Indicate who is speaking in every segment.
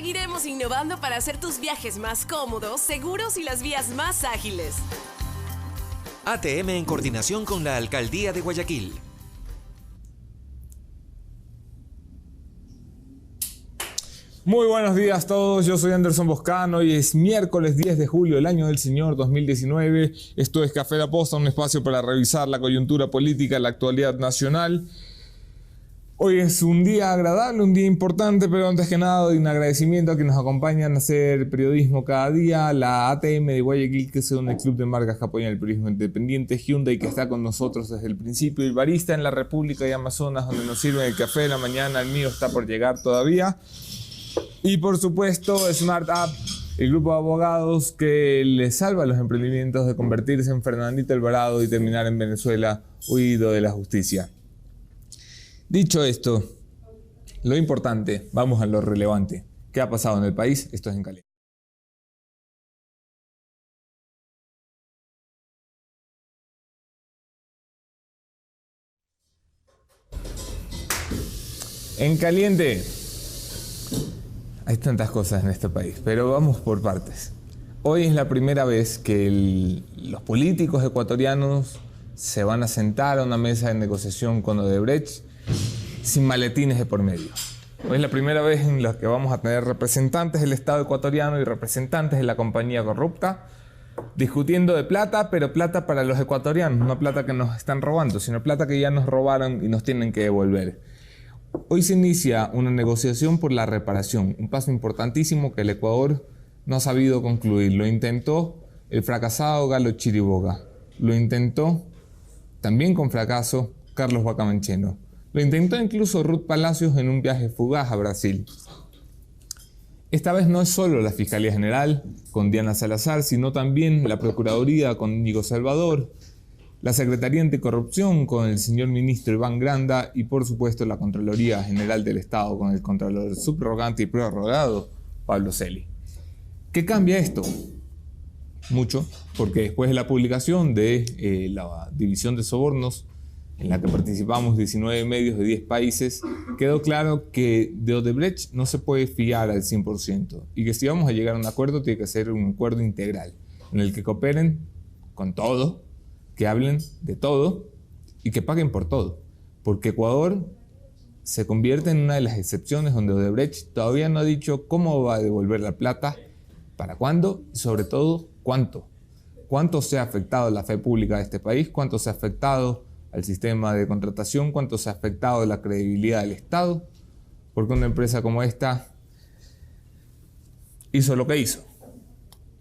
Speaker 1: seguiremos innovando para hacer tus viajes más cómodos, seguros y las vías más ágiles.
Speaker 2: ATM en coordinación con la Alcaldía de Guayaquil.
Speaker 3: Muy buenos días a todos, yo soy Anderson Boscano. Hoy es miércoles 10 de julio del año del Señor 2019. Esto es Café La Posta, un espacio para revisar la coyuntura política, la actualidad nacional. Hoy es un día agradable, un día importante, pero antes que nada un agradecimiento a quienes nos acompañan a hacer periodismo cada día. La ATM de Guayaquil, que es el club de marcas que apoyan el periodismo independiente. Hyundai, que está con nosotros desde el principio. El barista en la República de Amazonas, donde nos sirven el café de la mañana. El mío está por llegar todavía. Y por supuesto, Smart App, el grupo de abogados que les salva a los emprendimientos de convertirse en Fernandito Alvarado y terminar en Venezuela huido de la justicia. Dicho esto, lo importante, vamos a lo relevante. ¿Qué ha pasado en el país? Esto es En Caliente. En Caliente. Hay tantas cosas en este país, pero vamos por partes. Hoy es la primera vez que los políticos ecuatorianos se van a sentar a una mesa de negociación con Odebrecht sin maletines de por medio. Hoy es la primera vez en la que vamos a tener representantes del Estado ecuatoriano y representantes de la compañía corrupta discutiendo de plata, pero plata para los ecuatorianos, no plata que nos están robando, sino plata que ya nos robaron y nos tienen que devolver. Hoy se inicia una negociación por la reparación, un paso importantísimo que el Ecuador no ha sabido concluir. Lo intentó el fracasado Galo Chiriboga, lo intentó también con fracaso Carlos Guacamancheno, lo intentó incluso Ruth Palacios en un viaje fugaz a Brasil. Esta vez no es solo la Fiscalía General con Diana Salazar, sino también la Procuraduría con Íñigo Salvador, la Secretaría Anticorrupción con el señor ministro Iván Granda y por supuesto la Contraloría General del Estado con el Contralor subrogante y prorrogado Pablo Celi. ¿Qué cambia esto? Mucho, porque después de la publicación de la División de Sobornos, en la que participamos 19 medios de 10 países, quedó claro que de Odebrecht no se puede fiar al 100% y que si vamos a llegar a un acuerdo tiene que ser un acuerdo integral, en el que cooperen con todo, que hablen de todo y que paguen por todo, porque Ecuador se convierte en una de las excepciones donde Odebrecht todavía no ha dicho cómo va a devolver la plata, para cuándo y sobre todo cuánto. Cuánto se ha afectado la fe pública de este país, cuánto se ha afectado al sistema de contratación, cuánto se ha afectado la credibilidad del Estado, porque una empresa como esta hizo lo que hizo.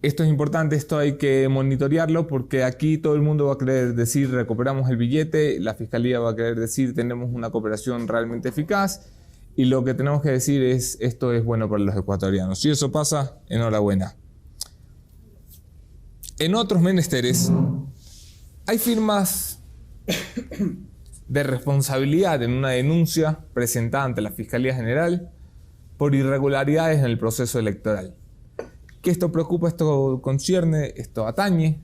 Speaker 3: Esto es importante, esto hay que monitorearlo porque aquí todo el mundo va a querer decir recuperamos el billete, la Fiscalía va a querer decir tenemos una cooperación realmente eficaz y lo que tenemos que decir es esto es bueno para los ecuatorianos. Si eso pasa, enhorabuena. En otros menesteres hay firmas de responsabilidad en una denuncia presentada ante la Fiscalía General por irregularidades en el proceso electoral. Que esto preocupa, esto concierne, esto atañe.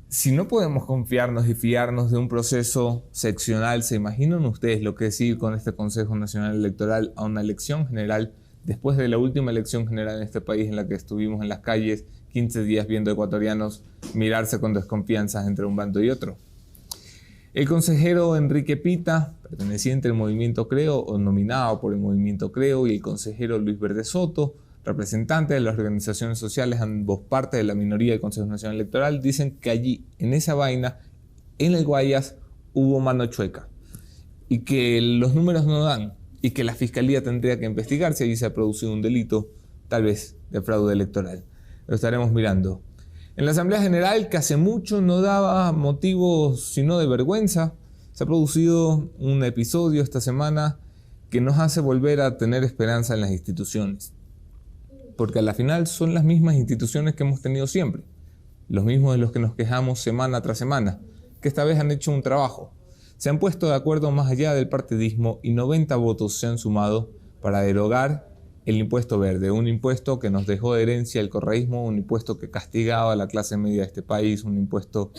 Speaker 3: Si no podemos confiarnos y fiarnos de un proceso seccional, ¿se imaginan ustedes lo que es ir con este Consejo Nacional Electoral a una elección general después de la última elección general en este país en la que estuvimos en las calles 15 días viendo ecuatorianos mirarse con desconfianza entre un bando y otro? El consejero Enrique Pita, perteneciente al Movimiento Creo o nominado por el Movimiento Creo, y el consejero Luis Verde Soto, representantes de las organizaciones sociales, ambos partes de la minoría del Consejo Nacional Electoral, dicen que allí, en esa vaina, en el Guayas, hubo mano chueca y que los números no dan y que la Fiscalía tendría que investigar si allí se ha producido un delito, tal vez de fraude electoral. Lo estaremos mirando. En la Asamblea General, que hace mucho no daba motivos sino de vergüenza, se ha producido un episodio esta semana que nos hace volver a tener esperanza en las instituciones. Porque a la final son las mismas instituciones que hemos tenido siempre, los mismos de los que nos quejamos semana tras semana, que esta vez han hecho un trabajo. Se han puesto de acuerdo más allá del partidismo y 90 votos se han sumado para derogar el impuesto verde, un impuesto que nos dejó de herencia el correísmo, un impuesto que castigaba a la clase media de este país, un impuesto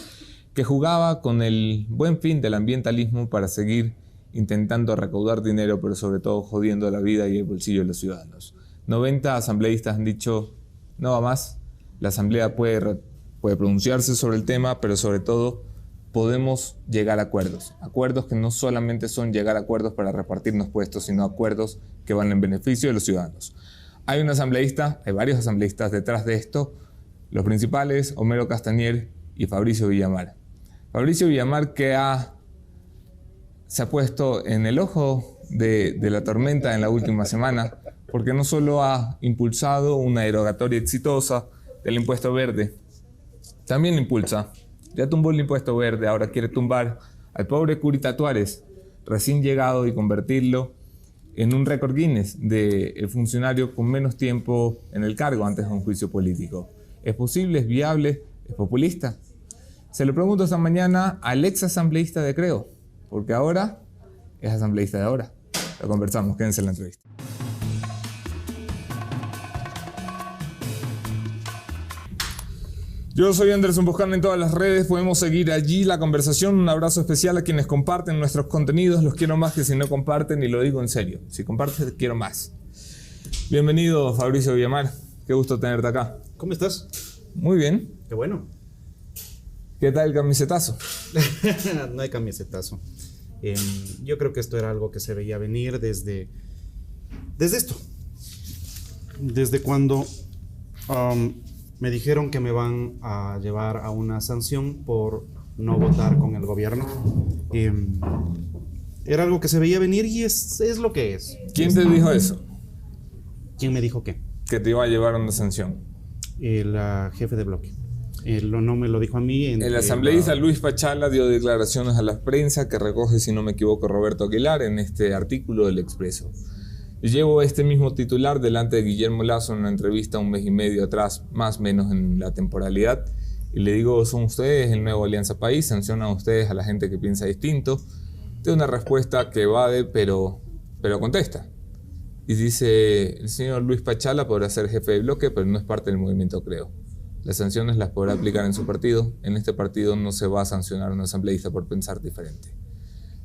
Speaker 3: que jugaba con el buen fin del ambientalismo para seguir intentando recaudar dinero, pero sobre todo jodiendo la vida y el bolsillo de los ciudadanos. 90 asambleístas han dicho no va más. La asamblea puede pronunciarse sobre el tema, pero sobre todo podemos llegar a acuerdos. Acuerdos que no solamente son llegar a acuerdos para repartirnos puestos, sino acuerdos que van en beneficio de los ciudadanos. Hay varios asambleístas detrás de esto, los principales, Homero Castañer y Fabricio Villamar. Fabricio Villamar que se ha puesto en el ojo de la tormenta en la última semana, porque no solo ha impulsado una derogatoria exitosa del impuesto verde, también impulsa, ya tumbó el impuesto verde, ahora quiere tumbar al pobre Curi Tatuares, recién llegado, y convertirlo en un récord Guinness del funcionario con menos tiempo en el cargo antes de un juicio político. ¿Es posible? ¿Es viable? ¿Es populista? Se lo pregunto esta mañana al ex asambleísta de Creo, porque ahora es asambleísta de ahora. Lo conversamos, quédense en la entrevista. Yo soy Anderson Boscan en todas las redes, podemos seguir allí la conversación. Un abrazo especial a quienes comparten nuestros contenidos, los quiero más que si no comparten, y lo digo en serio, si compartes te quiero más. Bienvenido, Fabricio Villamar, qué gusto tenerte acá.
Speaker 4: ¿Cómo estás?
Speaker 3: Muy bien.
Speaker 4: Qué bueno.
Speaker 3: ¿Qué tal el camisetazo?
Speaker 4: No hay camisetazo. Yo creo que esto era algo que se veía venir desde esto. Desde cuando me dijeron que me van a llevar a una sanción por no votar con el gobierno. Era algo que se veía venir y es lo que es.
Speaker 3: ¿Quién te dijo eso?
Speaker 4: ¿Quién me dijo qué?
Speaker 3: Que te iba a llevar a una sanción.
Speaker 4: El jefe de bloque. No me lo dijo a mí.
Speaker 3: El asambleísta Luis Pachala dio declaraciones a la prensa que recoge, si no me equivoco, Roberto Aguilar en este artículo del Expreso. Llevo este mismo titular delante de Guillermo Lazo en una entrevista un mes y medio atrás, más o menos en la temporalidad, y le digo, son ustedes el nuevo Alianza País, sancionan ustedes a la gente que piensa distinto. De una respuesta que evade, pero contesta. Y dice, el señor Luis Pachala podrá ser jefe de bloque, pero no es parte del movimiento Creo. Las sanciones las podrá aplicar en su partido. En este partido no se va a sancionar a un asambleísta por pensar diferente.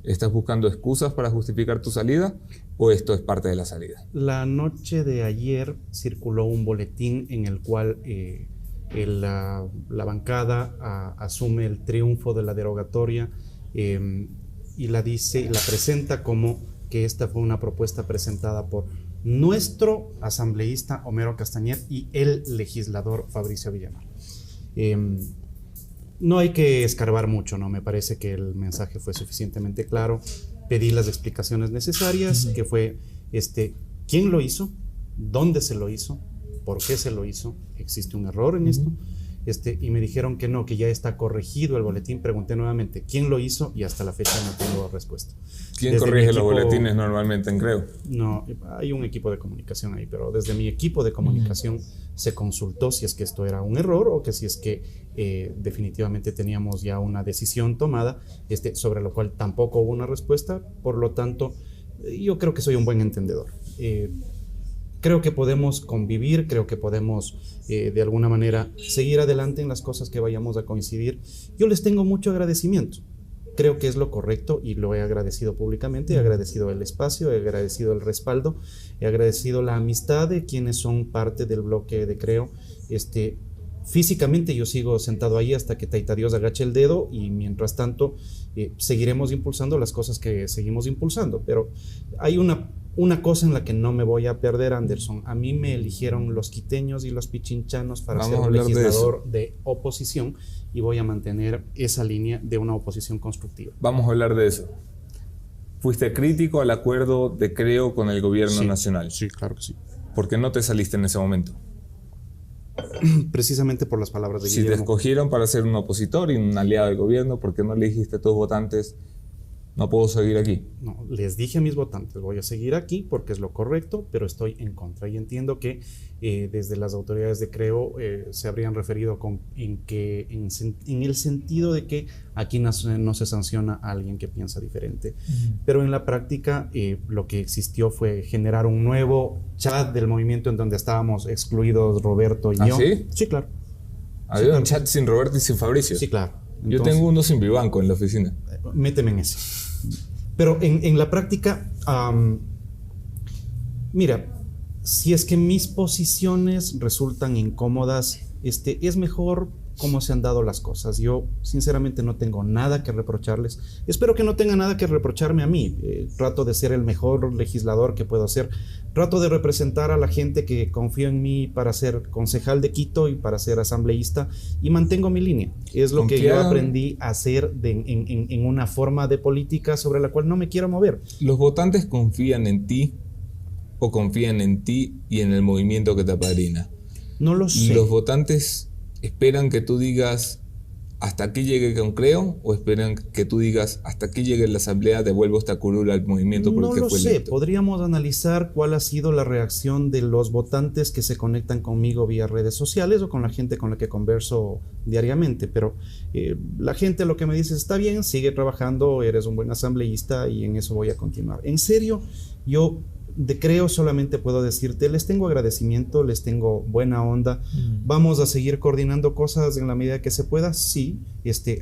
Speaker 3: ¿Estás buscando excusas para justificar tu salida o esto es parte de la salida?
Speaker 4: La noche de ayer circuló un boletín en el cual la bancada asume el triunfo de la derogatoria y la presenta como que esta fue una propuesta presentada por nuestro asambleísta Homero Castañer y el legislador Fabricio Villamar. No hay que escarbar mucho, ¿no? Me parece que el mensaje fue suficientemente claro. Pedí las explicaciones necesarias, que fue quién lo hizo, dónde se lo hizo, por qué se lo hizo, existe un error en esto. Y me dijeron que no, que ya está corregido el boletín. Pregunté nuevamente quién lo hizo y hasta la fecha no tengo respuesta.
Speaker 3: ¿Quién corrige los boletines normalmente en Creo?
Speaker 4: No, hay un equipo de comunicación ahí, pero desde mi equipo de comunicación se consultó si es que esto era un error o que si es que definitivamente teníamos ya una decisión tomada, sobre lo cual tampoco hubo una respuesta. Por lo tanto, yo creo que soy un buen entendedor. Creo que podemos convivir, creo que podemos de alguna manera seguir adelante en las cosas que vayamos a coincidir. Yo les tengo mucho agradecimiento. Creo que es lo correcto y lo he agradecido públicamente. He agradecido el espacio, he agradecido el respaldo, he agradecido la amistad de quienes son parte del bloque de Creo. Físicamente yo sigo sentado ahí hasta que Taita Dios agache el dedo y mientras tanto seguiremos impulsando las cosas que seguimos impulsando. Pero hay una cosa en la que no me voy a perder, Anderson. A mí me eligieron los quiteños y los pichinchanos para ser un legislador de oposición y voy a mantener esa línea de una oposición constructiva.
Speaker 3: Vamos a hablar de eso. ¿Fuiste crítico al acuerdo de Creo con el gobierno nacional?
Speaker 4: Sí, claro que sí.
Speaker 3: ¿Por qué no te saliste en ese momento?
Speaker 4: Precisamente por las palabras de Guillermo.
Speaker 3: Si te escogieron para ser un opositor y un aliado del gobierno, ¿por qué no le dijiste a tus votantes, no puedo seguir aquí?
Speaker 4: No, les dije a mis votantes, voy a seguir aquí porque es lo correcto, pero estoy en contra. Y entiendo que desde las autoridades de Creo se habrían referido en el sentido de que aquí no se sanciona a alguien que piensa diferente. Pero en la práctica lo que existió fue generar un nuevo chat del movimiento en donde estábamos excluidos Roberto y yo.
Speaker 3: ¿Sí?
Speaker 4: Sí, claro.
Speaker 3: ¿Había un chat sin Roberto y sin Fabricio?
Speaker 4: Sí, claro. Entonces,
Speaker 3: yo tengo uno sin Vivanco en la oficina.
Speaker 4: Méteme en ese. Pero en la práctica, mira, si es que mis posiciones resultan incómodas, es mejor cómo se han dado las cosas. Yo sinceramente no tengo nada que reprocharles. Espero que no tengan nada que reprocharme a mí. Trato de ser el mejor legislador que puedo ser. Trato de representar a la gente que confía en mí para ser concejal de Quito y para ser asambleísta, y mantengo mi línea. Es lo que yo aprendí a hacer en una forma de política sobre la cual no me quiero mover.
Speaker 3: ¿Los votantes confían en ti o confían en ti y en el movimiento que te apadrina?
Speaker 4: No lo sé.
Speaker 3: ¿Los votantes esperan que tú digas hasta aquí llegue con Creo, o esperan que tú digas hasta aquí llegue la asamblea, devuelvo esta curula al movimiento por el que fue electo?
Speaker 4: No lo sé, podríamos analizar cuál ha sido la reacción de los votantes que se conectan conmigo vía redes sociales o con la gente con la que converso diariamente, pero la gente lo que me dice: está bien, sigue trabajando, eres un buen asambleísta y en eso voy a continuar. En serio, yo de Creo solamente puedo decirte, les tengo agradecimiento, les tengo buena onda, vamos a seguir coordinando cosas en la medida que se pueda. Sí,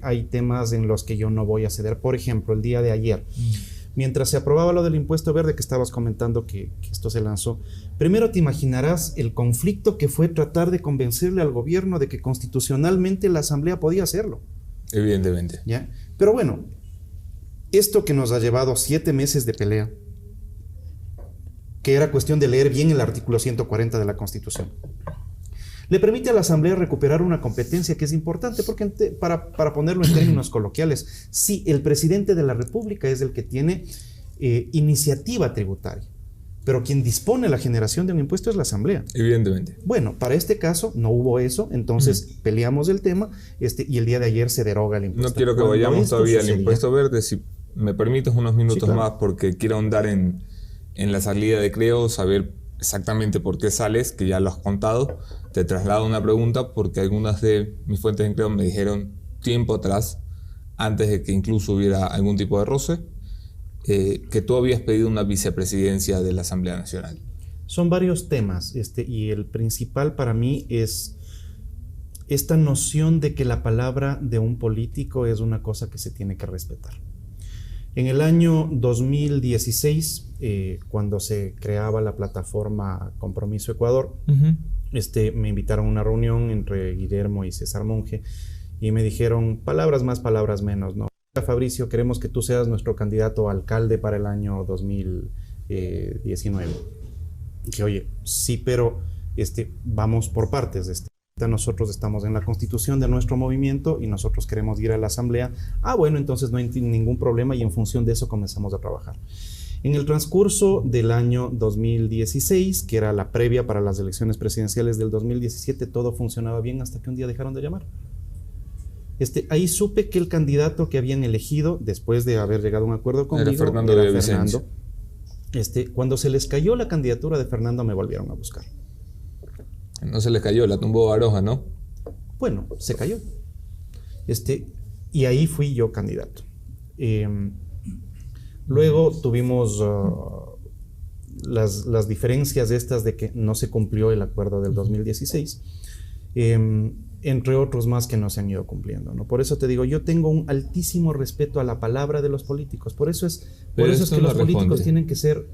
Speaker 4: hay temas en los que yo no voy a ceder. Por ejemplo, el día de ayer, mientras se aprobaba lo del impuesto verde, que estabas comentando que esto se lanzó, primero te imaginarás el conflicto que fue tratar de convencerle al gobierno de que constitucionalmente la asamblea podía hacerlo.
Speaker 3: Evidentemente.
Speaker 4: ¿Ya? Pero bueno, esto que nos ha llevado 7 meses de pelea, que era cuestión de leer bien el artículo 140 de la Constitución, le permite a la Asamblea recuperar una competencia que es importante, porque para ponerlo en términos coloquiales, sí, el presidente de la República es el que tiene iniciativa tributaria, pero quien dispone la generación de un impuesto es la Asamblea.
Speaker 3: Evidentemente.
Speaker 4: Bueno, para este caso no hubo eso, entonces peleamos el tema, y el día de ayer se deroga el impuesto.
Speaker 3: No quiero que vayamos todavía al impuesto verde, si me permites unos minutos más, porque quiero ahondar en la salida de Creo, saber exactamente por qué sales, que ya lo has contado. Te traslado una pregunta porque algunas de mis fuentes en Creo me dijeron tiempo atrás, antes de que incluso hubiera algún tipo de roce, que tú habías pedido una vicepresidencia de la Asamblea Nacional.
Speaker 4: Son varios temas, y el principal para mí es esta noción de que la palabra de un político es una cosa que se tiene que respetar. En el año 2016, cuando se creaba la plataforma Compromiso Ecuador, me invitaron a una reunión entre Guillermo y César Monge y me dijeron palabras más, palabras menos, ¿no? Fabricio, queremos que tú seas nuestro candidato a alcalde para el año 2019. Que oye, sí, pero vamos por partes. Nosotros estamos en la constitución de nuestro movimiento y nosotros queremos ir a la asamblea. Bueno, entonces no hay ningún problema, y en función de eso comenzamos a trabajar. En el transcurso del año 2016, que era la previa para las elecciones presidenciales del 2017, todo funcionaba bien hasta que un día dejaron de llamar. Ahí supe que el candidato que habían elegido, después de haber llegado a un acuerdo conmigo,
Speaker 3: era Fernando de Vicencio.
Speaker 4: Cuando se les cayó la candidatura de Fernando, me volvieron a buscar.
Speaker 3: No se les cayó, la tumbó Baroja, ¿no?
Speaker 4: Bueno, se cayó. Y ahí fui yo candidato. Luego tuvimos las diferencias estas de que no se cumplió el acuerdo del 2016, entre otros más que no se han ido cumpliendo, ¿no? Por eso te digo, yo tengo un altísimo respeto a la palabra de los políticos. Por eso es que los políticos tienen que ser...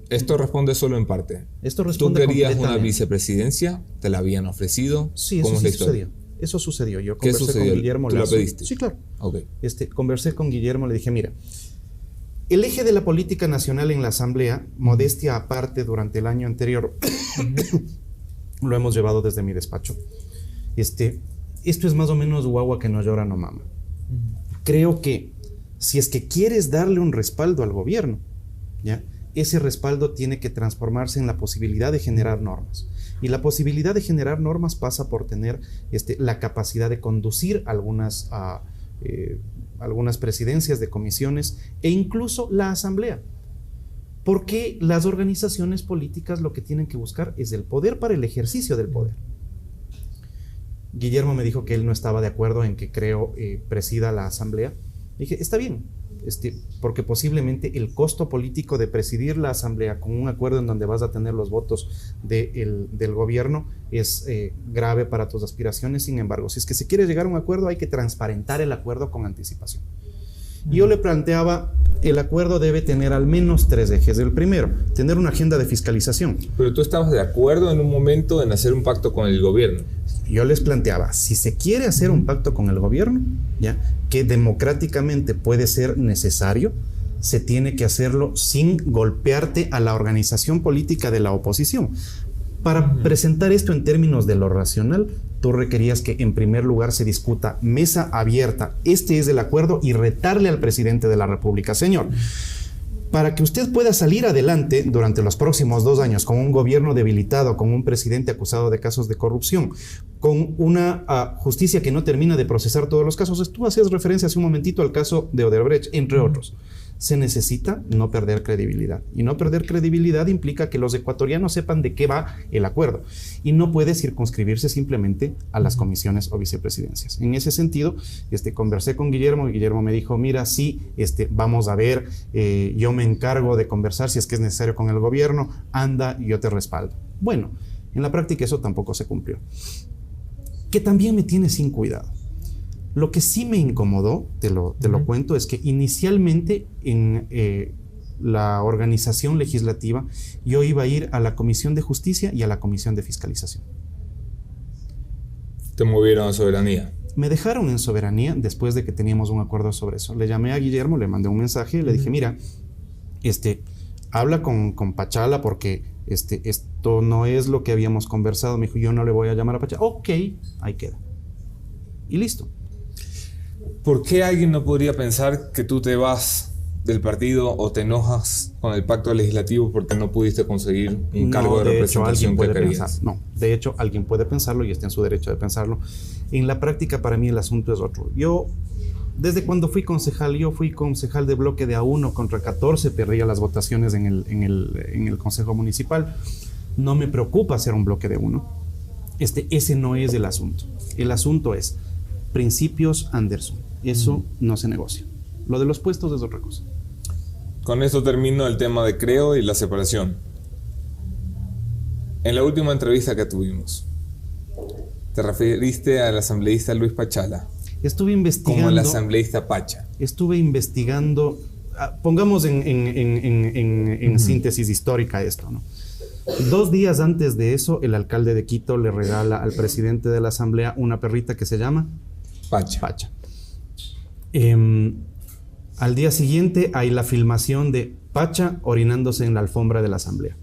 Speaker 3: Esto responde solo en parte.
Speaker 4: Esto responde.
Speaker 3: ¿Tú querías una vicepresidencia? ¿Te la habían ofrecido?
Speaker 4: Sí, eso sí sucedió. Eso sucedió. Yo conversé con Guillermo.
Speaker 3: ¿Tú la pediste?
Speaker 4: Sí, claro.
Speaker 3: Okay.
Speaker 4: Conversé con Guillermo, le dije, mira, el eje de la política nacional en la Asamblea, modestia aparte, durante el año anterior, lo hemos llevado desde mi despacho. Esto es más o menos guagua que no llora no mama. Creo que si es que quieres darle un respaldo al gobierno, ¿ya?, ese respaldo tiene que transformarse en la posibilidad de generar normas. Y la posibilidad de generar normas pasa por tener la capacidad de conducir algunas presidencias de comisiones e incluso la asamblea. Porque las organizaciones políticas lo que tienen que buscar es el poder para el ejercicio del poder. Guillermo me dijo que él no estaba de acuerdo en que Creo presida la asamblea. Dije, está bien. Porque posiblemente el costo político de presidir la asamblea con un acuerdo en donde vas a tener los votos del gobierno es grave para tus aspiraciones. Sin embargo, si es que se quiere llegar a un acuerdo, hay que transparentar el acuerdo con anticipación. Y yo le planteaba el acuerdo debe tener al menos 3 ejes. El primero, tener una agenda de fiscalización.
Speaker 3: Pero tú estabas de acuerdo en un momento en hacer un pacto con el gobierno.
Speaker 4: Yo les planteaba, si se quiere hacer un pacto con el gobierno, ¿ya?, que democráticamente puede ser necesario, se tiene que hacerlo sin golpearte a la organización política de la oposición. Para presentar esto en términos de lo racional, tú requerías que en primer lugar se discuta mesa abierta, este es el acuerdo, y retarle al presidente de la República: señor, para que usted pueda salir adelante durante los próximos 2 años con un gobierno debilitado, con un presidente acusado de casos de corrupción, con una justicia que no termina de procesar todos los casos, tú hacías referencia hace un momentito al caso de Odebrecht, entre otros. Se necesita no perder credibilidad. Y no perder credibilidad implica que los ecuatorianos sepan de qué va el acuerdo. Y no puede circunscribirse simplemente a las comisiones o vicepresidencias. En ese sentido, conversé con Guillermo y Guillermo me dijo: mira, sí, vamos a ver, yo me encargo de conversar si es que es necesario con el gobierno, anda, yo te respaldo. Bueno, en la práctica eso tampoco se cumplió. Que también me tiene sin cuidado. Lo que sí me incomodó, te lo cuento, es que inicialmente en la organización legislativa yo iba a ir a la Comisión de Justicia y a la Comisión de Fiscalización.
Speaker 3: ¿Te movieron a Soberanía?
Speaker 4: Me dejaron en Soberanía después de que teníamos un acuerdo sobre eso. Le llamé a Guillermo, le mandé un mensaje y le dije: mira, habla con Pachala porque esto no es lo que habíamos conversado. Me dijo: yo no le voy a llamar a Pachala. Ok, ahí queda. Y listo.
Speaker 3: ¿Por qué alguien no podría pensar que tú te vas del partido o te enojas con el pacto legislativo porque no pudiste conseguir un cargo de representación que querías?
Speaker 4: No, de hecho, alguien puede pensarlo y está en su derecho de pensarlo. En la práctica, para mí, el asunto es otro. Yo, desde cuando fui concejal de bloque de A1 contra 14, perdía las votaciones en el Consejo Municipal. No me preocupa hacer un bloque de 1. Ese no es el asunto. El asunto es principios Anderson. Eso no se negocia. Lo de los puestos es otra cosa.
Speaker 3: Con esto termino el tema de Creo y la separación. En la última entrevista que tuvimos, te referiste al asambleísta Luis Pachala.
Speaker 4: Estuve investigando.
Speaker 3: Como el asambleísta Pacha.
Speaker 4: Estuve investigando. Pongamos en síntesis histórica esto, ¿no? 2 días antes de eso, el alcalde de Quito le regala al presidente de la asamblea una perrita que se llama Pacha. Al día siguiente hay la filmación de Pacha orinándose en la alfombra de la asamblea.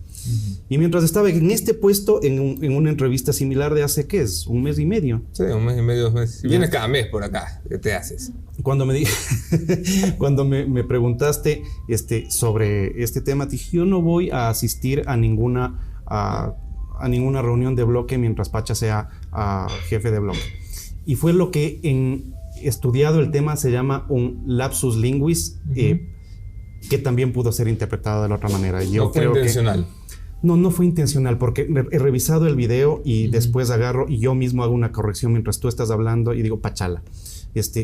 Speaker 4: Y mientras estaba en este puesto, en una entrevista similar de hace, ¿qué es? 1 mes y medio.
Speaker 3: Sí, 1 mes y medio, 2 meses. Si vienes cada mes por acá, ¿qué te haces?
Speaker 4: Cuando me preguntaste sobre este tema, te dije: yo no voy a asistir a ninguna reunión de bloque mientras Pacha sea jefe de bloque. Y fue lo que en estudiado el tema se llama un lapsus linguis, que también pudo ser interpretado de la otra manera. Yo
Speaker 3: no fue
Speaker 4: creo
Speaker 3: intencional.
Speaker 4: No fue intencional, porque he revisado el video y después agarro y yo mismo hago una corrección mientras tú estás hablando y digo Pachala.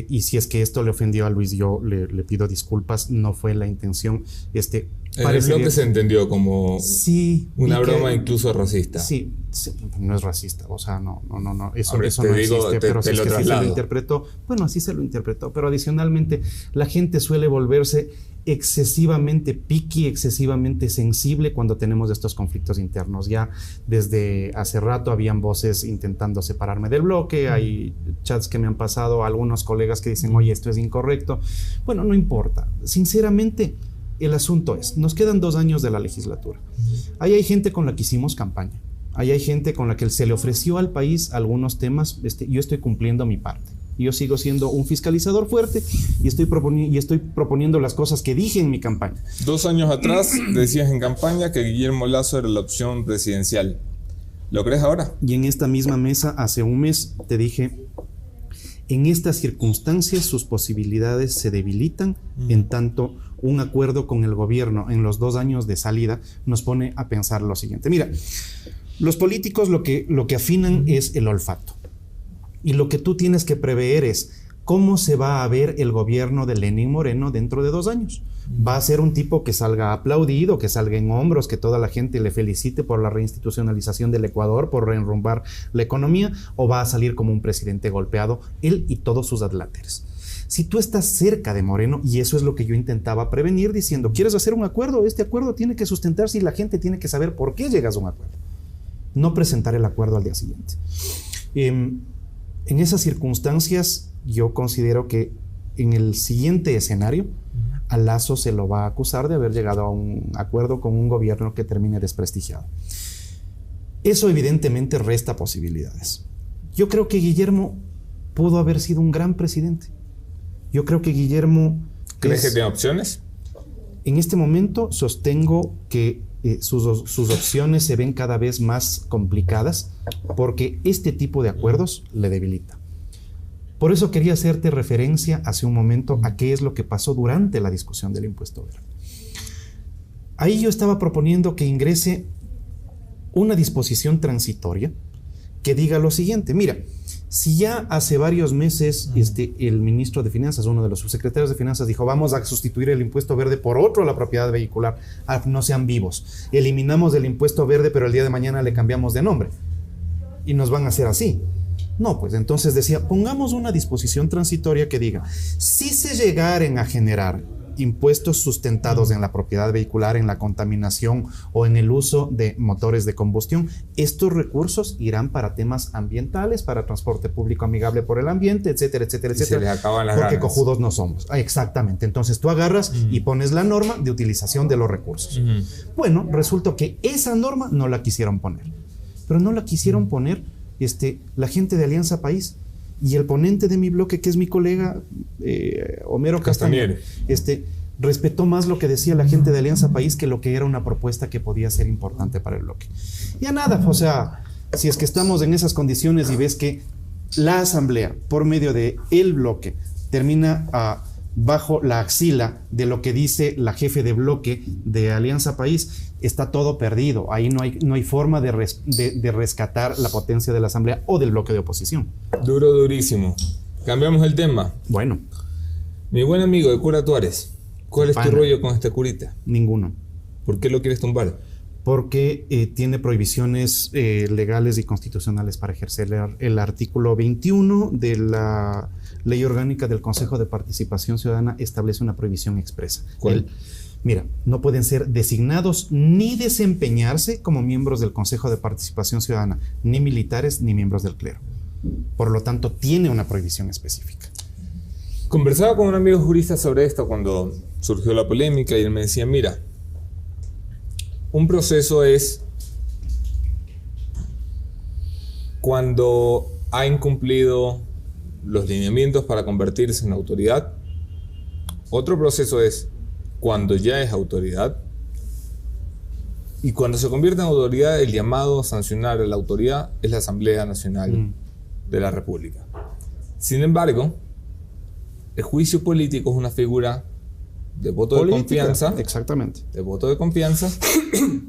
Speaker 4: Y si es que esto le ofendió a Luis, yo le pido disculpas, no fue la intención.
Speaker 3: En el bloque se entendió como una broma incluso racista.
Speaker 4: Sí, no es racista, o sea, no, eso
Speaker 3: Hombre,
Speaker 4: no existe, pero si es que sí se lo interpretó, bueno, así se lo interpretó, pero adicionalmente la gente suele volverse excesivamente picky, excesivamente sensible cuando tenemos estos conflictos internos. Ya desde hace rato habían voces intentando separarme del bloque, hay chats que me han pasado, algunos colegas que dicen: oye, esto es incorrecto. Bueno, no importa, sinceramente. El asunto es, nos quedan 2 años de la legislatura. Ahí hay gente con la que hicimos campaña. Ahí hay gente con la que se le ofreció al país algunos temas. Yo estoy cumpliendo mi parte. Yo sigo siendo un fiscalizador fuerte y estoy proponiendo las cosas que dije en mi campaña.
Speaker 3: 2 años atrás decías en campaña que Guillermo Lasso era la opción presidencial. ¿Lo crees ahora?
Speaker 4: Y en esta misma mesa, hace 1 mes, te dije: en estas circunstancias sus posibilidades se debilitan, en tanto un acuerdo con el gobierno en los 2 años de salida nos pone a pensar lo siguiente. Mira, los políticos lo que afinan es el olfato. Y lo que tú tienes que prever es cómo se va a ver el gobierno de Lenín Moreno dentro de 2 años. ¿Va a ser un tipo que salga aplaudido, que salga en hombros, que toda la gente le felicite por la reinstitucionalización del Ecuador, por reenrumbar la economía? ¿O va a salir como un presidente golpeado, él y todos sus adláteres? Si tú estás cerca de Moreno, y eso es lo que yo intentaba prevenir diciendo, ¿quieres hacer un acuerdo? Este acuerdo tiene que sustentarse y la gente tiene que saber por qué llegas a un acuerdo. No presentar el acuerdo al día siguiente. En esas circunstancias, yo considero que en el siguiente escenario, a Lasso se lo va a acusar de haber llegado a un acuerdo con un gobierno que termine desprestigiado. Eso evidentemente resta posibilidades. Yo creo que Guillermo pudo haber sido un gran presidente. Yo creo que Guillermo...
Speaker 3: ¿Crees que tiene opciones?
Speaker 4: En este momento sostengo que sus opciones se ven cada vez más complicadas porque este tipo de acuerdos le debilita. Por eso quería hacerte referencia hace un momento a qué es lo que pasó durante la discusión del impuesto verde. Ahí yo estaba proponiendo que ingrese una disposición transitoria que diga lo siguiente: mira, si ya hace varios meses el ministro de Finanzas, uno de los subsecretarios de Finanzas, dijo vamos a sustituir el impuesto verde por otro a la propiedad vehicular, no sean vivos, eliminamos el impuesto verde pero el día de mañana le cambiamos de nombre y nos van a hacer así. No, pues entonces decía, pongamos una disposición transitoria que diga, si se llegaren a generar impuestos sustentados en la propiedad vehicular, en la contaminación o en el uso de motores de combustión, estos recursos irán para temas ambientales, para transporte público amigable por el ambiente, etcétera, etcétera, etcétera.
Speaker 3: Se les acaban las
Speaker 4: porque
Speaker 3: ganas.
Speaker 4: cojudos no somos. Exactamente. Entonces tú agarras y pones la norma de utilización de los recursos. Bueno, resultó que esa norma no la quisieron poner. Pero no la quisieron poner la gente de Alianza País. Y el ponente de mi bloque, que es mi colega Homero Castañer, respetó más lo que decía la gente de Alianza País que lo que era una propuesta que podía ser importante para el bloque. Ya nada, o sea, si es que estamos en esas condiciones y ves que la asamblea, por medio de el bloque, termina bajo la axila de lo que dice la jefe de bloque de Alianza País, está todo perdido. Ahí no hay forma de rescatar la potencia de la asamblea o del bloque de oposición.
Speaker 3: Duro, durísimo. Cambiamos el tema.
Speaker 4: Bueno.
Speaker 3: Mi buen amigo de Cura Tuárez, ¿cuál es tu rollo con este curita?
Speaker 4: Ninguno.
Speaker 3: ¿Por qué lo quieres tumbar?
Speaker 4: Porque tiene prohibiciones legales y constitucionales para ejercer el artículo 21 de la Ley Orgánica del Consejo de Participación Ciudadana establece una prohibición expresa.
Speaker 3: ¿Cuál?
Speaker 4: Mira, no pueden ser designados ni desempeñarse como miembros del Consejo de Participación Ciudadana, ni militares ni miembros del clero. Por lo tanto, tiene una prohibición específica.
Speaker 3: Conversaba con un amigo jurista sobre esto cuando surgió la polémica y él me decía, mira, un proceso es cuando ha incumplido los lineamientos para convertirse en autoridad. Otro proceso es cuando ya es autoridad. Y cuando se convierte en autoridad, el llamado a sancionar a la autoridad es la Asamblea Nacional de la República. Sin embargo, el juicio político es una figura de voto de confianza.
Speaker 4: Exactamente.
Speaker 3: De voto de confianza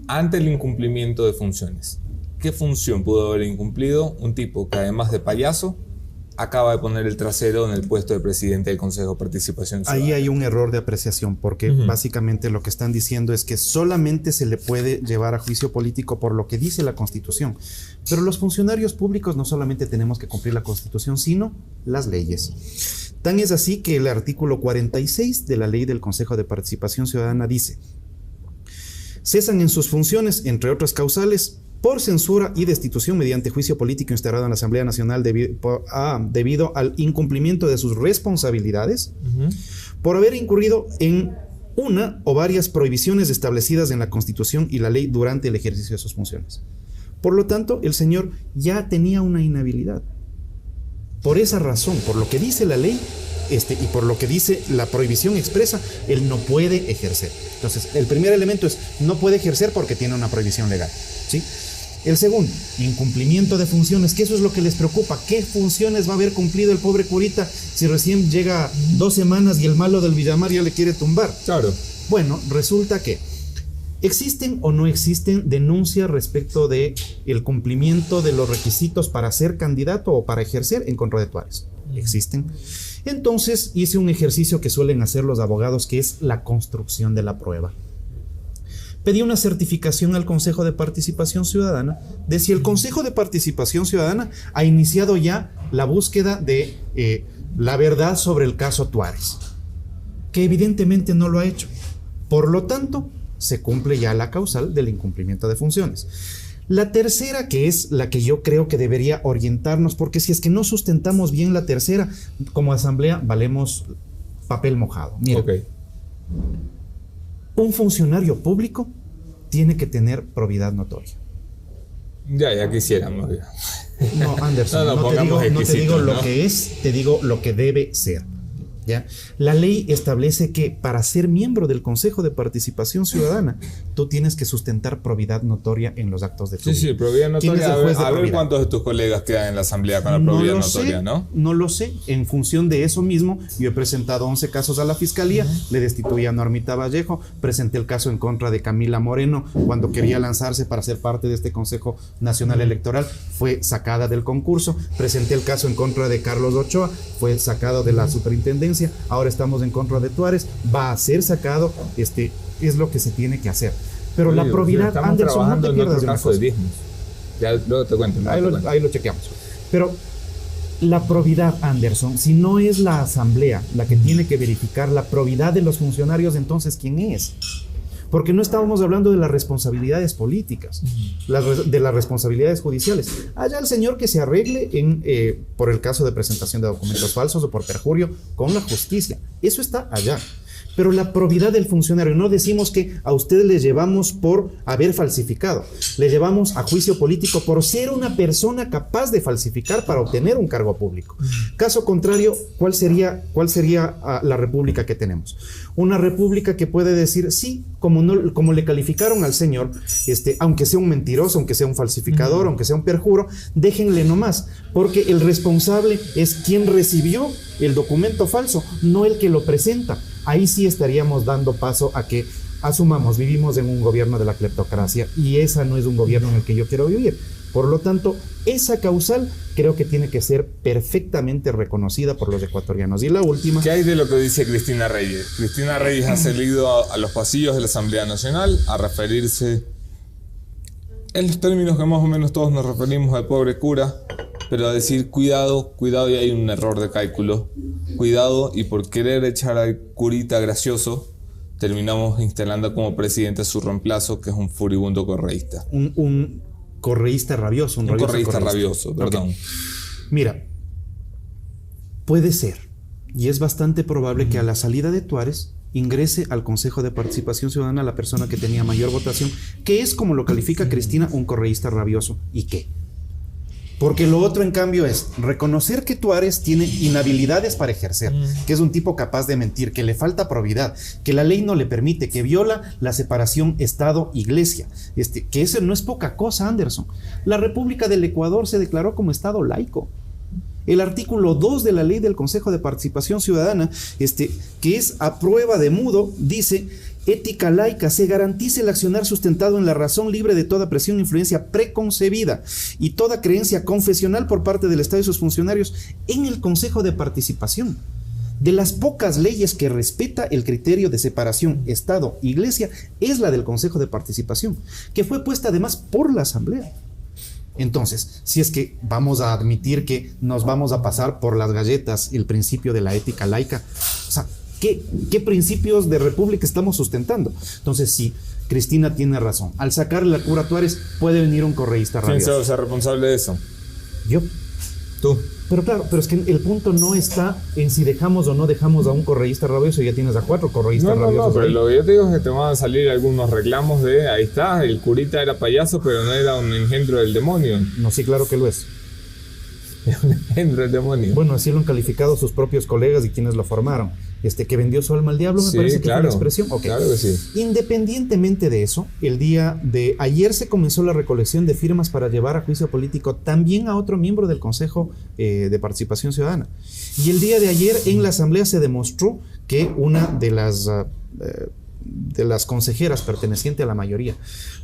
Speaker 3: ante el incumplimiento de funciones. ¿Qué función pudo haber incumplido un tipo que, además de payaso, acaba de poner el trasero en el puesto de presidente del Consejo de Participación Ciudadana?
Speaker 4: Ahí hay un error de apreciación, porque básicamente lo que están diciendo es que solamente se le puede llevar a juicio político por lo que dice la Constitución. Pero los funcionarios públicos no solamente tenemos que cumplir la Constitución, sino las leyes. Tan es así que el artículo 46 de la Ley del Consejo de Participación Ciudadana dice: cesan en sus funciones, entre otras causales, por censura y destitución mediante juicio político instaurado en la Asamblea Nacional debido al incumplimiento de sus responsabilidades, por haber incurrido en una o varias prohibiciones establecidas en la Constitución y la ley durante el ejercicio de sus funciones. Por lo tanto, el señor ya tenía una inhabilidad. Por esa razón, por lo que dice la ley y por lo que dice la prohibición expresa, él no puede ejercer. Entonces, el primer elemento es, no puede ejercer porque tiene una prohibición legal, ¿sí? El segundo, incumplimiento de funciones, que eso es lo que les preocupa. ¿Qué funciones va a haber cumplido el pobre curita si recién llega 2 semanas y el malo del Villamar ya le quiere tumbar?
Speaker 3: Claro.
Speaker 4: Bueno, resulta que ¿existen o no existen denuncias respecto de el cumplimiento de los requisitos para ser candidato o para ejercer en contra de Tuárez? ¿Existen? Entonces hice un ejercicio que suelen hacer los abogados, que es la construcción de la prueba. Pedí una certificación al Consejo de Participación Ciudadana de si el Consejo de Participación Ciudadana ha iniciado ya la búsqueda de la verdad sobre el caso Tuárez, que evidentemente no lo ha hecho. Por lo tanto, se cumple ya la causal del incumplimiento de funciones. La tercera, que es la que yo creo que debería orientarnos, porque si es que no sustentamos bien la tercera, como asamblea valemos papel mojado. Mira, un funcionario público tiene que tener probidad notoria.
Speaker 3: Ya quisiéramos.
Speaker 4: No, Anderson, no te digo lo que es, te digo lo que debe ser. ¿Ya? La ley establece que para ser miembro del Consejo de Participación Ciudadana, tú tienes que sustentar probidad notoria en los actos de tu vida.
Speaker 3: Sí, probidad notoria. A ver cuántos de tus colegas quedan en la asamblea con la probidad notoria, ¿no?
Speaker 4: No lo sé. En función de eso mismo, yo he presentado 11 casos a la Fiscalía, le destituí a Normita Vallejo, presenté el caso en contra de Camila Moreno cuando quería lanzarse para ser parte de este Consejo Nacional Electoral, fue sacada del concurso, presenté el caso en contra de Carlos Ochoa, fue sacado de la superintendencia. Ahora estamos en contra de Tuárez, va a ser sacado, es lo que se tiene que hacer. Pero la probidad, Anderson, no te pierdas de una cosa.
Speaker 3: Ya luego te cuento.
Speaker 4: Ahí lo chequeamos. Pero la probidad, Anderson, si no es la asamblea la que tiene que verificar la probidad de los funcionarios, entonces ¿quién es? Porque no estábamos hablando de las responsabilidades políticas, de las responsabilidades judiciales. Allá el señor que se arregle por el caso de presentación de documentos falsos o por perjurio con la justicia. Eso está allá. Pero la probidad del funcionario, no decimos que a ustedes les llevamos por haber falsificado, le llevamos a juicio político por ser una persona capaz de falsificar para obtener un cargo público. Caso contrario, ¿cuál sería la república que tenemos? Una república que puede decir, sí, como le calificaron al señor, aunque sea un mentiroso, aunque sea un falsificador, aunque sea un perjuro, déjenle nomás, porque el responsable es quien recibió el documento falso, no el que lo presenta. Ahí sí estaríamos dando paso a que asumamos, vivimos en un gobierno de la cleptocracia y esa no es un gobierno en el que yo quiero vivir. Por lo tanto, esa causal creo que tiene que ser perfectamente reconocida por los ecuatorianos. Y la última...
Speaker 3: ¿Qué hay de lo que dice Cristina Reyes? Cristina Reyes ha salido a los pasillos de la Asamblea Nacional a referirse en los términos que más o menos todos nos referimos al pobre cura, pero a decir cuidado y hay un error de cálculo, cuidado, y por querer echar al curita gracioso terminamos instalando como presidente a su reemplazo, que es un furibundo correísta.
Speaker 4: Un correísta rabioso.
Speaker 3: Un correísta rabioso, perdón.
Speaker 4: Okay. Mira, puede ser, y es bastante probable que a la salida de Tuárez ingrese al Consejo de Participación Ciudadana la persona que tenía mayor votación, que es, como lo califica Cristina, un correísta rabioso. ¿Y qué? Porque lo otro, en cambio, es reconocer que Tuárez tiene inhabilidades para ejercer, que es un tipo capaz de mentir, que le falta probidad, que la ley no le permite, que viola la separación Estado-Iglesia, que eso no es poca cosa, Anderson. La República del Ecuador se declaró como Estado laico. El artículo 2 de la ley del Consejo de Participación Ciudadana, que es a prueba de mudo, dice: ética laica, se garantiza el accionar sustentado en la razón, libre de toda presión o influencia preconcebida y toda creencia confesional por parte del Estado y sus funcionarios en el Consejo de Participación. De las pocas leyes que respeta el criterio de separación Estado-Iglesia es la del Consejo de Participación, que fue puesta además por la Asamblea. Entonces, si es que vamos a admitir que nos vamos a pasar por las galletas el principio de la ética laica, o sea, ¿qué principios de república estamos sustentando? Entonces, sí, Cristina tiene razón. Al sacarle la cura a Tuárez, puede venir un correísta rabioso.
Speaker 3: ¿Quién se hace responsable de eso?
Speaker 4: Yo.
Speaker 3: Tú.
Speaker 4: Pero claro, pero es que el punto no está en si dejamos o no dejamos a un correísta rabioso. Ya tienes a 4 correístas rabiosos.
Speaker 3: No, pero lo que yo te digo es que te van a salir algunos reclamos de, ahí está, el curita era payaso, pero no era un engendro del demonio.
Speaker 4: No, sí, claro que lo es.
Speaker 3: Un engendro del demonio.
Speaker 4: Bueno, así lo han calificado sus propios colegas y quienes lo formaron. Que vendió su alma al diablo, me parece que fue la expresión. Okay.
Speaker 3: Claro que sí.
Speaker 4: Independientemente de eso, el día de ayer se comenzó la recolección de firmas para llevar a juicio político también a otro miembro del Consejo de Participación Ciudadana. Y el día de ayer en la Asamblea se demostró que una de las las consejeras perteneciente a la mayoría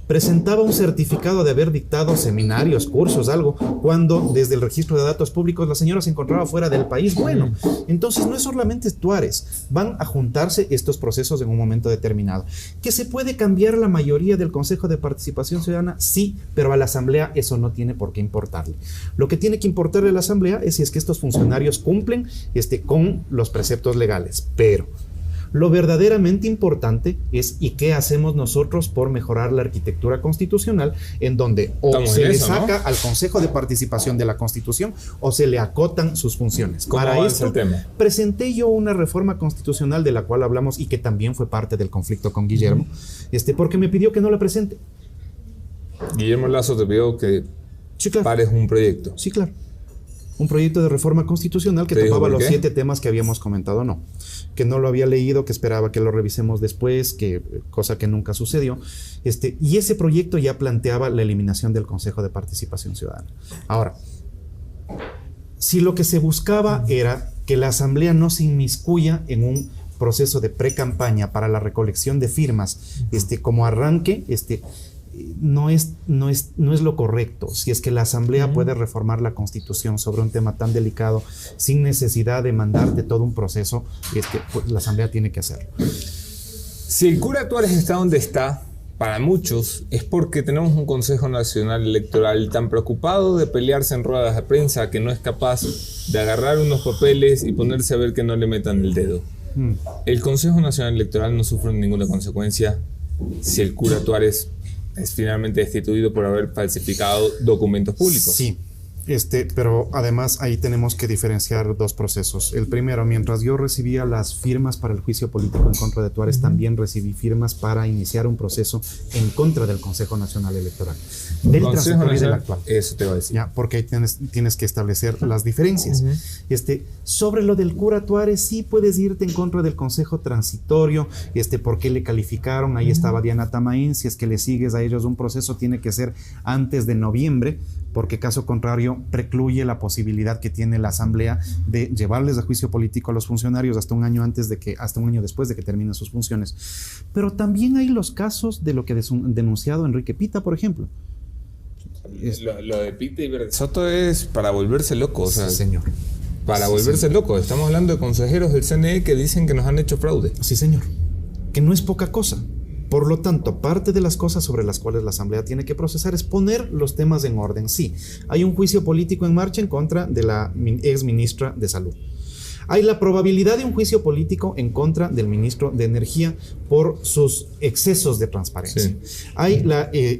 Speaker 4: presentaba un certificado de haber dictado seminarios, cursos, algo, cuando desde el registro de datos públicos la señora se encontraba fuera del país. Bueno, entonces no es solamente Tuares, van a juntarse estos procesos en un momento determinado. ¿Que se puede cambiar la mayoría del Consejo de Participación Ciudadana? Sí, pero a la Asamblea eso no tiene por qué importarle. Lo que tiene que importarle a la Asamblea es si es que estos funcionarios cumplen con los preceptos legales, pero lo verdaderamente importante es ¿y qué hacemos nosotros por mejorar la arquitectura constitucional? En donde o se le saca al Consejo de Participación de la Constitución o se le acotan sus funciones. Para esto presenté yo una reforma constitucional de la cual hablamos y que también fue parte del conflicto con Guillermo, porque me pidió que no la presente.
Speaker 3: Guillermo Lazo te pidió que pares un proyecto.
Speaker 4: Sí, claro. Un proyecto de reforma constitucional que topaba los 7 temas que habíamos comentado, no. Que no lo había leído, que esperaba que lo revisemos después, cosa que nunca sucedió. Y ese proyecto ya planteaba la eliminación del Consejo de Participación Ciudadana. Ahora, si lo que se buscaba era que la Asamblea no se inmiscuya en un proceso de pre-campaña para la recolección de firmas, como arranque, no es lo correcto. Si es que la Asamblea puede reformar la Constitución sobre un tema tan delicado sin necesidad de mandarte todo un proceso, pues la Asamblea tiene que hacerlo.
Speaker 3: Si el cura Tuares está donde está, para muchos es porque tenemos un Consejo Nacional Electoral tan preocupado de pelearse en ruedas de prensa que no es capaz de agarrar unos papeles y ponerse a ver que no le metan el dedo. El Consejo Nacional Electoral no sufre ninguna consecuencia si el cura Tuares es finalmente destituido por haber falsificado documentos públicos.
Speaker 4: Sí, pero además ahí tenemos que diferenciar 2 procesos. El primero, mientras yo recibía las firmas para el juicio político en contra de Tuares, también recibí firmas para iniciar un proceso en contra del Consejo Nacional Electoral. Del transitorio y del actual.
Speaker 3: Eso te voy a decir.
Speaker 4: Ya, porque ahí tienes que establecer las diferencias. Sobre lo del cura Tuares, sí puedes irte en contra del Consejo Transitorio, ¿por qué le calificaron? Ahí estaba Diana Tamaín. Si es que le sigues a ellos un proceso, tiene que ser antes de noviembre, porque caso contrario precluye la posibilidad que tiene la Asamblea de llevarles a juicio político a los funcionarios hasta un año después de que terminen sus funciones. Pero también hay los casos de lo que denunciado Enrique Pita, por ejemplo.
Speaker 3: Lo de Pita y Verde Soto es para volverse loco,
Speaker 4: sí, señor.
Speaker 3: Para volverse loco. Estamos hablando de consejeros del CNE que dicen que nos han hecho fraude.
Speaker 4: Sí, señor. Que no es poca cosa. Por lo tanto, parte de las cosas sobre las cuales la Asamblea tiene que procesar es poner los temas en orden. Sí, hay un juicio político en marcha en contra de la ex ministra de Salud. Hay la probabilidad de un juicio político en contra del ministro de Energía por sus excesos de transparencia. Sí. Hay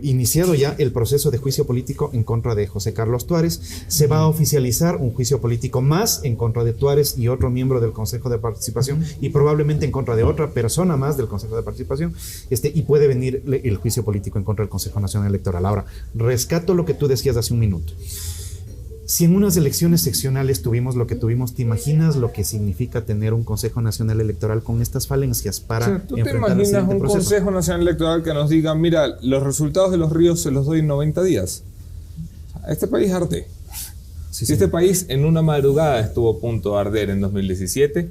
Speaker 4: iniciado ya el proceso de juicio político en contra de José Carlos Tuares. Se va a oficializar un juicio político más en contra de Tuares y otro miembro del Consejo de Participación y probablemente en contra de otra persona más del Consejo de Participación. Y puede venir el juicio político en contra del Consejo Nacional Electoral. Ahora, rescato lo que tú decías hace un minuto. Si en unas elecciones seccionales tuvimos lo que tuvimos, ¿te imaginas lo que significa tener un Consejo Nacional Electoral con estas falencias para
Speaker 3: ¿tú te imaginas un Consejo Nacional Electoral que nos diga, mira, los resultados de los ríos se los doy en 90 días? Este país arde. Si este país en una madrugada estuvo a punto de arder en 2017,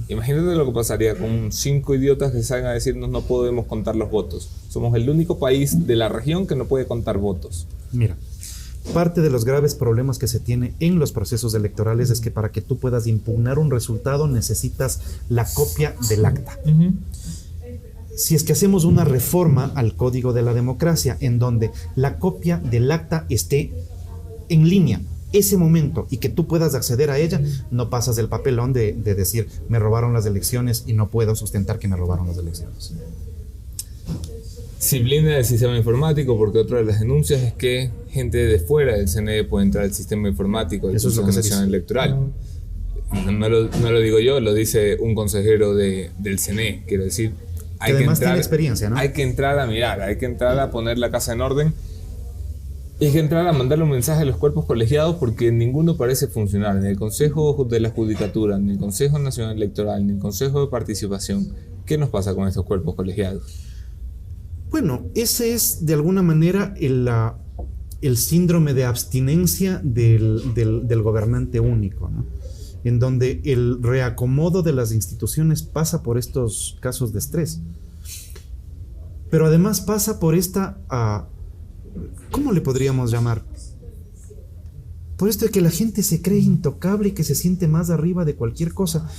Speaker 3: imagínate lo que pasaría con 5 idiotas que salgan a decirnos no podemos contar los votos. Somos el único país de la región que no puede contar votos.
Speaker 4: Mira, parte de los graves problemas que se tiene en los procesos electorales es que para que tú puedas impugnar un resultado necesitas la copia del acta. Si es que hacemos una reforma al Código de la Democracia en donde la copia del acta esté en línea, ese momento, y que tú puedas acceder a ella, no pasas del papelón de decir me robaron las elecciones y no puedo sustentar que me robaron las elecciones.
Speaker 3: Si blinda el sistema informático, porque otra de las denuncias es que gente de fuera del CNE puede entrar al sistema informático del Consejo Nacional Electoral. No lo digo yo, lo dice un consejero del CNE. Quiero decir,
Speaker 4: hay que además tiene experiencia, ¿no?
Speaker 3: Hay que entrar a mirar, hay que entrar a poner la casa en orden. Y hay que entrar a mandarle un mensaje a los cuerpos colegiados porque ninguno parece funcionar. Ni el Consejo de la Judicatura, ni el Consejo Nacional Electoral, ni el Consejo de Participación. ¿Qué nos pasa con estos cuerpos colegiados?
Speaker 4: Bueno, ese es de alguna manera el síndrome de abstinencia del gobernante único, ¿no? En donde el reacomodo de las instituciones pasa por estos casos de estrés. pero además pasa por esta, ¿cómo le podríamos llamar? Por esto de que la gente se cree intocable y que se siente más arriba de cualquier cosa.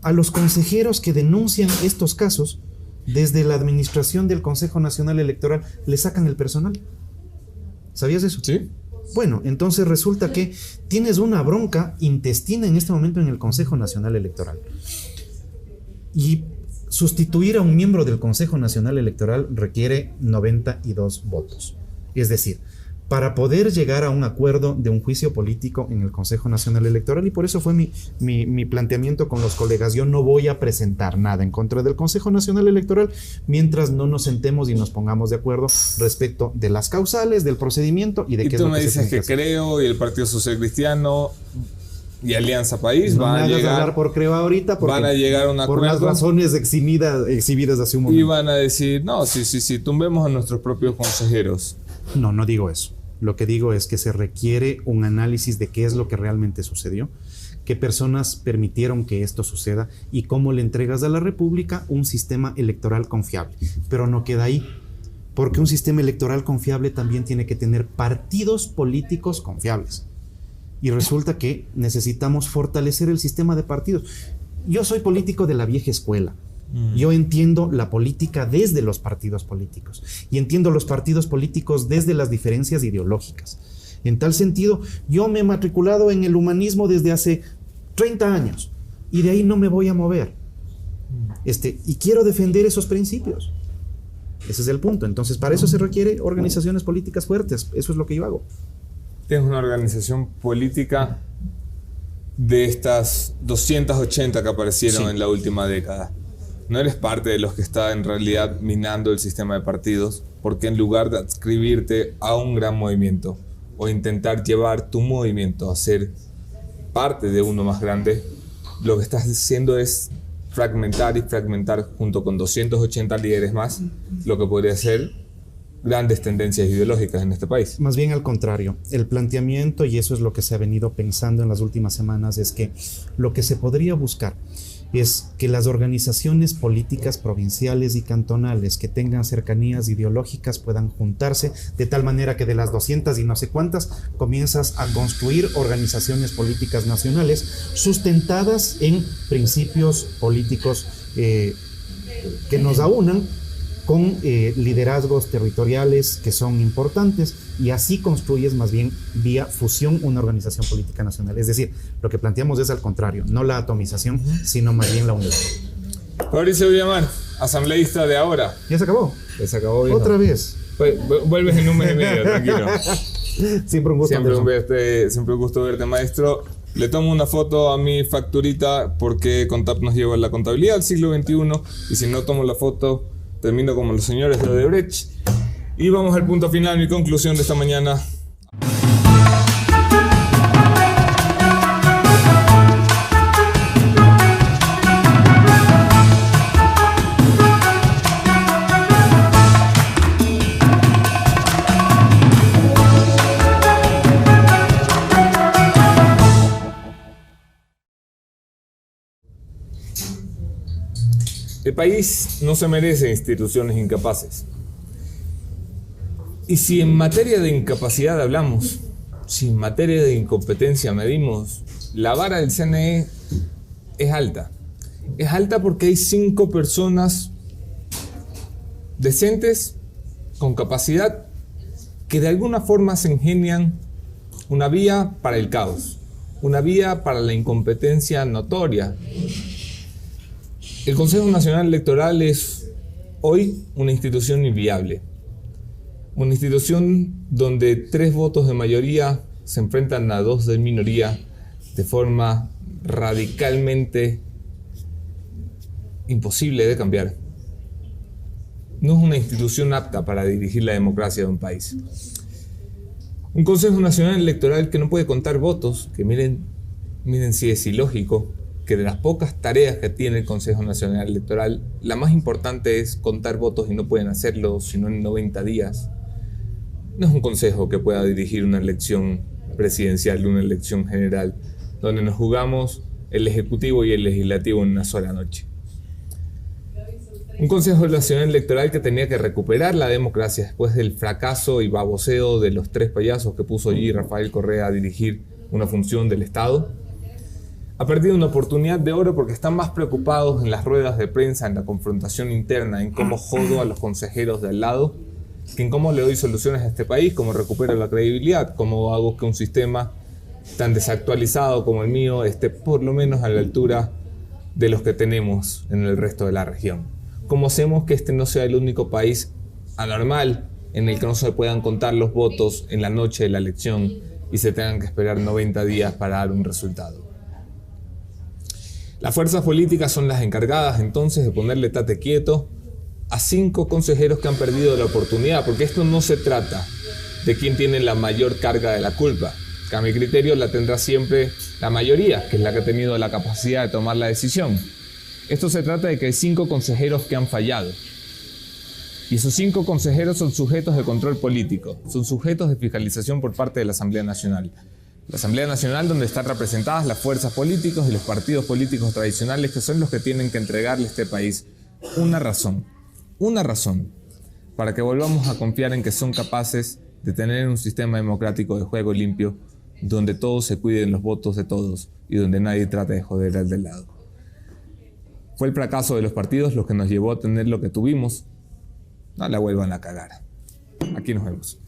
Speaker 4: A los consejeros que denuncian estos casos, desde la administración del Consejo Nacional Electoral, le sacan el personal. ¿Sabías eso?
Speaker 3: Sí.
Speaker 4: Bueno, entonces resulta que tienes una bronca intestina en este momento en el Consejo Nacional Electoral. Y sustituir a un miembro del Consejo Nacional Electoral requiere 92 votos. Es decir, para poder llegar a un acuerdo de un juicio político en el Consejo Nacional Electoral, y por eso fue mi planteamiento con los colegas. Yo no voy a presentar nada en contra del Consejo Nacional Electoral mientras no nos sentemos y nos pongamos de acuerdo respecto de las causales, del procedimiento y de qué es lo que se tiene que hacer.
Speaker 3: Y tú me dices que Creo y el Partido Social Cristiano y Alianza País
Speaker 4: no
Speaker 3: van a llegar,
Speaker 4: hablar por Creo ahorita porque
Speaker 3: van a llegar a un acuerdo
Speaker 4: por las razones exhibidas hace un momento.
Speaker 3: Y van a decir, no, sí, tumbemos a nuestros propios consejeros.
Speaker 4: No digo eso. Lo que digo es que se requiere un análisis de qué es lo que realmente sucedió, qué personas permitieron que esto suceda y cómo le entregas a la República un sistema electoral confiable. Pero no queda ahí, porque un sistema electoral confiable también tiene que tener partidos políticos confiables. Y resulta que necesitamos fortalecer el sistema de partidos. Yo soy político de la vieja escuela. Yo entiendo la política desde los partidos políticos y entiendo los partidos políticos desde las diferencias ideológicas. En tal sentido, yo me he matriculado en el humanismo desde hace 30 años y de ahí no me voy a mover. Y quiero defender esos principios. Ese es el punto. Entonces, para eso se requiere organizaciones políticas fuertes. Eso es lo que yo hago.
Speaker 3: Tienes una organización política de estas 280 que aparecieron en la última década. No eres parte de los que está en realidad minando el sistema de partidos, porque en lugar de adscribirte a un gran movimiento o intentar llevar tu movimiento a ser parte de uno más grande, lo que estás haciendo es fragmentar y fragmentar junto con 280 líderes más lo que podría ser grandes tendencias ideológicas en este país.
Speaker 4: Más bien al contrario, el planteamiento, y eso es lo que se ha venido pensando en las últimas semanas, es que lo que se podría buscar es que las organizaciones políticas provinciales y cantonales que tengan cercanías ideológicas puedan juntarse de tal manera que de las 200 y no sé cuántas comienzas a construir organizaciones políticas nacionales sustentadas en principios políticos que nos aunan con liderazgos territoriales que son importantes, y así construyes más bien vía fusión una organización política nacional. Es decir, lo que planteamos es al contrario, no la atomización, sino más bien la unión.
Speaker 3: Fabricio Villamar, asambleísta de ahora.
Speaker 4: ¿Ya se acabó?
Speaker 3: Ya se acabó, viejo.
Speaker 4: ¿Otra vez?
Speaker 3: Vuelves en un mes y medio, tranquilo.
Speaker 4: Siempre un gusto.
Speaker 3: Siempre un gusto verte, maestro. Le tomo una foto a mi facturita porque Contap nos lleva a la contabilidad del siglo XXI, y si no tomo la foto termino como los señores de Odebrecht. Y vamos al punto final, mi conclusión de esta mañana. El país no se merece instituciones incapaces. Y si en materia de incapacidad hablamos, si en materia de incompetencia medimos, la vara del CNE es alta. Es alta porque hay 5 personas decentes, con capacidad, que de alguna forma se ingenian una vía para el caos, una vía para la incompetencia notoria. El Consejo Nacional Electoral es hoy una institución inviable. Una institución donde 3 votos de mayoría se enfrentan a 2 de minoría de forma radicalmente imposible de cambiar. No es una institución apta para dirigir la democracia de un país. Un Consejo Nacional Electoral que no puede contar votos, que miren si es ilógico, que de las pocas tareas que tiene el Consejo Nacional Electoral, la más importante es contar votos y no pueden hacerlo sino en 90 días. No es un consejo que pueda dirigir una elección presidencial, una elección general, donde nos jugamos el Ejecutivo y el Legislativo en una sola noche. Un Consejo Nacional Electoral que tenía que recuperar la democracia después del fracaso y baboseo de los 3 payasos que puso allí Rafael Correa a dirigir una función del Estado. Ha perdido una oportunidad de oro porque están más preocupados en las ruedas de prensa, en la confrontación interna, en cómo jodo a los consejeros de al lado, que en cómo le doy soluciones a este país, cómo recupero la credibilidad, cómo hago que un sistema tan desactualizado como el mío esté por lo menos a la altura de los que tenemos en el resto de la región. ¿Cómo hacemos que este no sea el único país anormal en el que no se puedan contar los votos en la noche de la elección y se tengan que esperar 90 días para dar un resultado? Las fuerzas políticas son las encargadas entonces de ponerle tate quieto a 5 consejeros que han perdido la oportunidad, porque esto no se trata de quién tiene la mayor carga de la culpa, que a mi criterio la tendrá siempre la mayoría, que es la que ha tenido la capacidad de tomar la decisión. Esto se trata de que hay 5 consejeros que han fallado. Y esos 5 consejeros son sujetos de control político, son sujetos de fiscalización por parte de la Asamblea Nacional. La Asamblea Nacional, donde están representadas las fuerzas políticas y los partidos políticos tradicionales, que son los que tienen que entregarle a este país una razón para que volvamos a confiar en que son capaces de tener un sistema democrático de juego limpio, donde todos se cuiden los votos de todos y donde nadie trate de joder al del lado. Fue el fracaso de los partidos lo que nos llevó a tener lo que tuvimos. No la vuelvan a cagar. Aquí nos vemos.